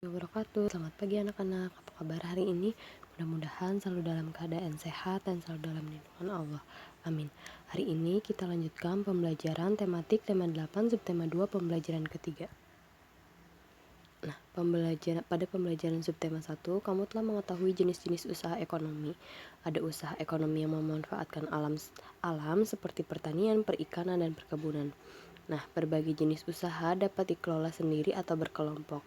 Wabarakatuh. Selamat pagi anak-anak. Apa kabar hari ini? Mudah-mudahan selalu dalam keadaan sehat dan selalu dalam lindungan Allah. Amin. Hari ini kita lanjutkan pembelajaran tematik tema 8 subtema 2 pembelajaran ketiga. Nah, pada pembelajaran subtema 1, kamu telah mengetahui jenis-jenis usaha ekonomi. Ada usaha ekonomi yang memanfaatkan alam seperti pertanian, perikanan, dan perkebunan. Nah, berbagai jenis usaha dapat dikelola sendiri atau berkelompok.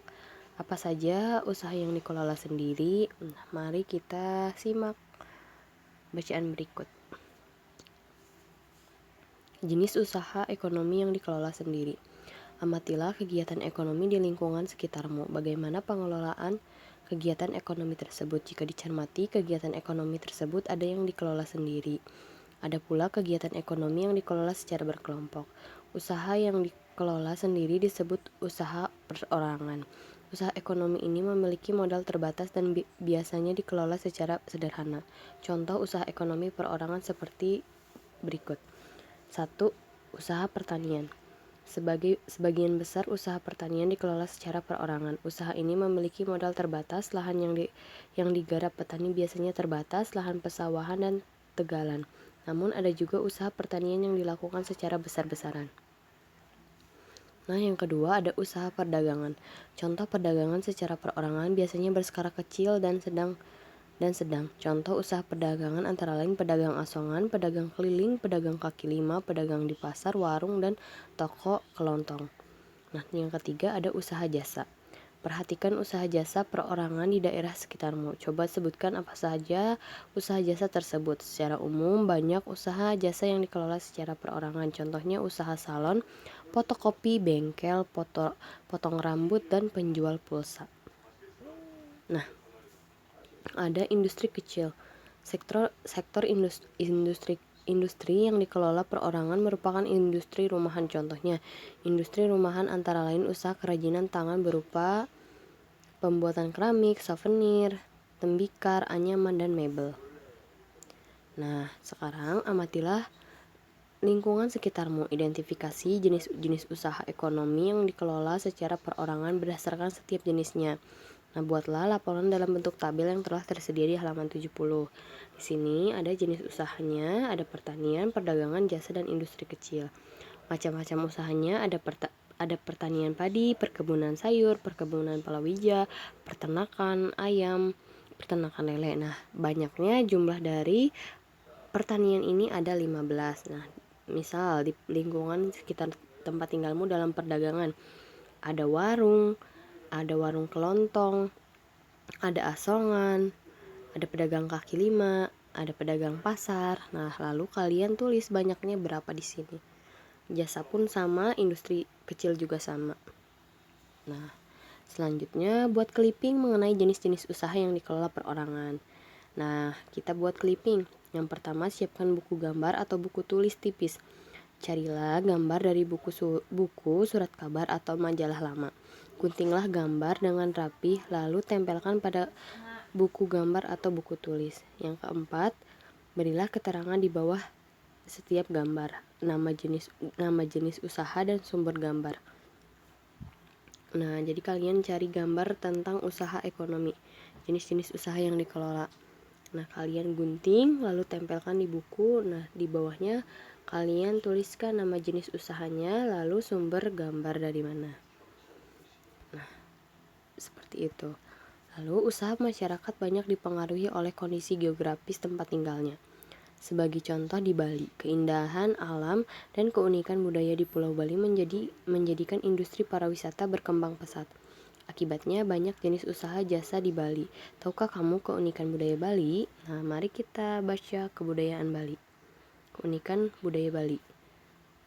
Apa saja usaha yang dikelola sendiri? Nah, mari kita simak bacaan berikut. Jenis usaha ekonomi yang dikelola sendiri. Amatilah kegiatan ekonomi di lingkungan sekitarmu. Bagaimana pengelolaan kegiatan ekonomi tersebut? Jika dicermati, kegiatan ekonomi tersebut ada yang dikelola sendiri. Ada pula kegiatan ekonomi yang dikelola secara berkelompok. Usaha yang dikelola sendiri disebut usaha perorangan. Usaha ekonomi ini memiliki modal terbatas dan biasanya dikelola secara sederhana. Contoh usaha ekonomi perorangan seperti berikut. 1. Usaha pertanian. Sebagian besar usaha pertanian dikelola secara perorangan. Usaha ini memiliki modal terbatas, lahan yang digarap petani biasanya terbatas, lahan pesawahan dan tegalan. Namun ada juga usaha pertanian yang dilakukan secara besar-besaran. Nah, yang kedua ada usaha perdagangan. Contoh perdagangan secara perorangan biasanya berskala kecil dan sedang. Contoh usaha perdagangan antara lain pedagang asongan, pedagang keliling, pedagang kaki lima, pedagang di pasar, warung, dan toko kelontong. Nah, yang ketiga ada usaha jasa. Perhatikan usaha jasa perorangan di daerah sekitarmu. Coba sebutkan apa saja usaha jasa tersebut. Secara umum, banyak usaha jasa yang dikelola secara perorangan. Contohnya usaha salon, fotokopi, bengkel, potong rambut, dan penjual pulsa. Nah, ada industri kecil. Sektor industri yang dikelola perorangan merupakan industri rumahan. Contohnya, industri rumahan antara lain usaha kerajinan tangan berupa pembuatan keramik, souvenir, tembikar, anyaman, dan mebel. Nah, sekarang amatilah lingkungan sekitarmu. Identifikasi jenis-jenis usaha ekonomi yang dikelola secara perorangan berdasarkan setiap jenisnya. Nah, buatlah laporan dalam bentuk tabel yang telah tersedia di halaman 70. Di sini ada jenis usahanya, ada pertanian, perdagangan, jasa, dan industri kecil. Macam-macam usahanya ada pertanian padi, perkebunan sayur, perkebunan palawija, peternakan ayam, peternakan lele. Nah, banyaknya jumlah dari pertanian ini ada 15. Nah, misal di lingkungan sekitar tempat tinggalmu dalam perdagangan ada warung kelontong, ada asongan, ada pedagang kaki lima, ada pedagang pasar. Nah, lalu kalian tulis banyaknya berapa di sini. Jasa pun sama, industri kecil juga sama. Nah, selanjutnya buat clipping mengenai jenis-jenis usaha yang dikelola perorangan. Nah, kita buat clipping. Yang pertama, siapkan buku gambar atau buku tulis tipis. Carilah gambar dari buku, surat kabar, atau majalah lama. Guntinglah gambar dengan rapi, lalu tempelkan pada buku gambar atau buku tulis. Yang keempat, berilah keterangan di bawah setiap gambar, nama jenis usaha dan sumber gambar. Nah, jadi kalian cari gambar tentang usaha ekonomi, jenis-jenis usaha yang dikelola. Nah, kalian gunting lalu tempelkan di buku. Nah, di bawahnya kalian tuliskan nama jenis usahanya lalu sumber gambar dari mana. Nah, seperti itu. Lalu usaha masyarakat banyak dipengaruhi oleh kondisi geografis tempat tinggalnya. Sebagai contoh di Bali, keindahan alam dan keunikan budaya di Pulau Bali menjadikan industri pariwisata berkembang pesat. Akibatnya banyak jenis usaha jasa di Bali. Tahukah kamu keunikan budaya Bali? Nah, mari kita baca kebudayaan Bali. Keunikan budaya Bali.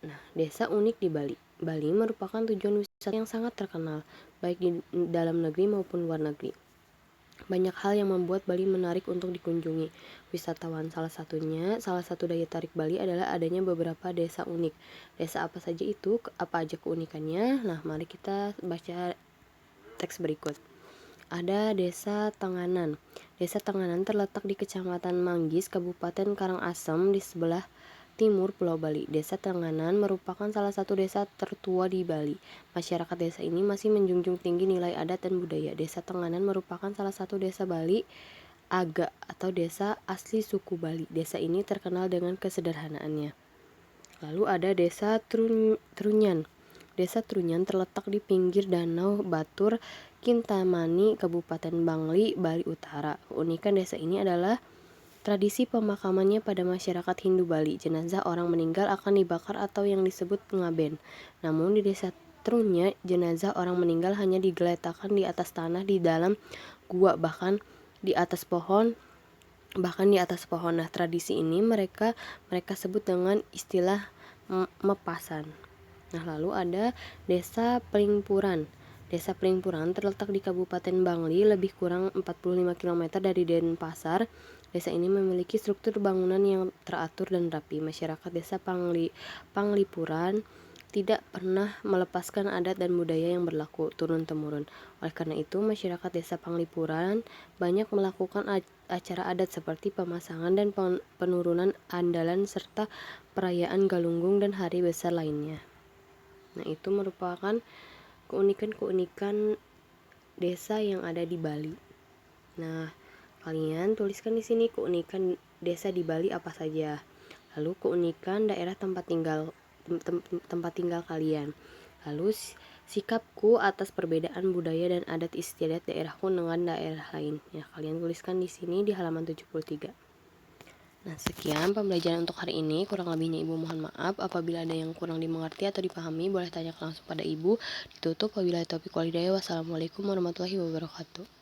Nah, desa unik di Bali. Bali merupakan tujuan wisata yang sangat terkenal, baik di dalam negeri maupun luar negeri. Banyak hal yang membuat Bali menarik untuk dikunjungi wisatawan. Salah satu daya tarik Bali adalah adanya beberapa desa unik. Desa apa saja itu? Apa aja keunikannya? Nah, mari kita baca teks berikut. Ada Desa Tenganan. Desa Tenganan terletak di Kecamatan Manggis, Kabupaten Karangasem di sebelah timur Pulau Bali. Desa Tenganan merupakan salah satu desa tertua di Bali. Masyarakat desa ini masih menjunjung tinggi nilai adat dan budaya. Desa Tenganan merupakan salah satu desa Bali Aga atau desa asli suku Bali. Desa ini terkenal dengan kesederhanaannya. Lalu ada Desa Trunyan. Desa Trunyan terletak di pinggir Danau Batur, Kintamani, Kabupaten Bangli, Bali Utara. Keunikan desa ini adalah tradisi pemakamannya pada masyarakat Hindu Bali. Jenazah orang meninggal akan dibakar atau yang disebut ngaben. Namun di desa Trunyan, jenazah orang meninggal hanya digeletakkan di atas tanah di dalam gua, bahkan di atas pohon. Nah, tradisi ini mereka sebut dengan istilah mepasan. Nah, lalu ada Desa Pelingpuran. Desa Pelingpuran terletak di Kabupaten Bangli, lebih kurang 45 km dari Denpasar. Desa ini memiliki struktur bangunan yang teratur dan rapi. Masyarakat Desa Panglipuran tidak pernah melepaskan adat dan budaya yang berlaku turun-temurun. Oleh karena itu, masyarakat Desa Panglipuran banyak melakukan acara adat seperti pemasangan dan penurunan andalan serta perayaan Galunggung dan hari besar lainnya. Nah, itu merupakan keunikan-keunikan desa yang ada di Bali. Nah, kalian tuliskan di sini keunikan desa di Bali apa saja. Lalu keunikan daerah tempat tinggal kalian. Lalu sikapku atas perbedaan budaya dan adat istiadat daerahku dengan daerah lain. Ya, kalian tuliskan di sini di halaman 73. Nah, sekian pembelajaran untuk hari ini. Kurang lebihnya Ibu mohon maaf. Apabila ada yang kurang dimengerti atau dipahami, boleh tanyakan langsung pada Ibu. Ditutup wabillahi taufiq wal hidayah. Wassalamualaikum warahmatullahi wabarakatuh.